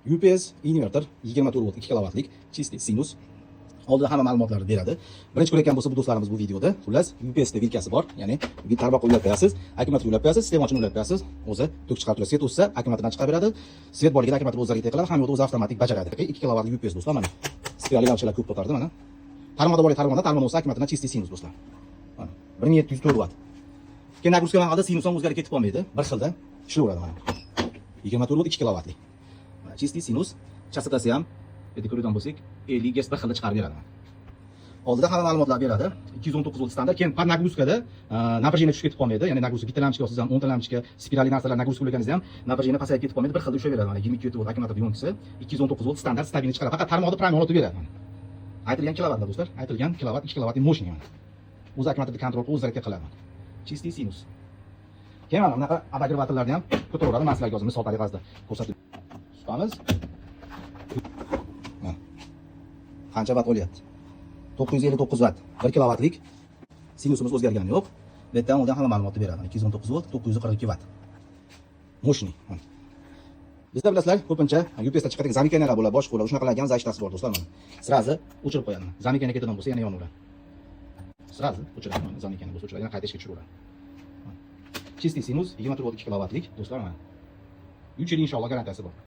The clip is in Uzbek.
UPS inverter 24 volt 2 kilovatlik чистый sinus. Oldida hamma ma'lumotlarni beradi. Birinchi ko'rayotgan bo'lsa bu do'stlarimiz bu videoda. Xullas, UPS da vilkasi bor. Ya'ni tarmoqqa ulab qo'yasiz, akkumulyator ulab qo'yasiz, sistem ochini ulab qo'yasiz. O'zi tok chiqarib turadi. Svet o'ssa, akkumulyatordan chiqarib beradi. Svet borligida akkumulyator o'zi harakat qiladi, hamma o'zi avtomatik bajaradi. 2 kilovatlik UPS do'stlar mana. Spirali lampochalar ko'p ko'tardi mana. Tarmoqda bor, tarmoqda o'ssa akkumulyatordan чистый sinus do'stlar. Mana 1704 vatt. Keyin nagruska vaqtida sinus ham o'zgarib ketib qolmaydi. Bir xilda ishlayveradi mana. 24 volt 2 kilovatlik. Mana чистый sinus, chastotasi ham endi ko'radigan bo'lsak 50 Hz bir xilda chiqarib beradi. Oldida hamma ma'lumotlar beradi. 219 volt standart. Keyin par nagruskada напряжение tushib ketib qolmaydi. Ya'ni nagruska bitta lampochka olsangiz ham 10 ta lampochka, spirali narsalar nagruska qo'yganingizda ham напряжение pasayib ketib qolmaydi. Bir xilda ushaveradi. Mana 22 volt akkumulyator yo'nkisi 219 volt standart stabilni chiqaradi. Faqat tarmoqda prime olib beradi. Aytilgan kilovatlar do'stlar. Aytilgan kilovat 2 kilovat mощный mana. O'zi akkumulyatorni kontrol o'zi harakat qiladi. Чистый sinus. Keyin mana bunaqa abagrevatorlarni ham ko'taraveradi. Men sizlarga hozir misol tariqasida ko'rsatib chiqamiz. Mana. Qancha vatt olyapti? 959 vatt. 1 kilovatlik. Sinusimiz o'zgargani yo'q. Bu yerdan undan hamma ma'lumotni beradi. 219 volt, 942 vatt. Mощный. Bizda bilasizlar, ko'pincha UPS da chiqadigan zamikanalar bo'ladi, boshqa bo'ladi. Shunaqalarga ham zashtasi bor do'stlar mana. Sirazi o'chirib qo'yadi. Zamikana ketadigan bo'lsa yana yonaveradi. Sirazi o'chiradi. Zamikana bo'lsa o'chiradi, yana qayta ishga tushiraveradi. Чистый sinus 24 volt 2 kilovatlik do'stlar mana. 3 yil inshaalloh garantiyasi bor.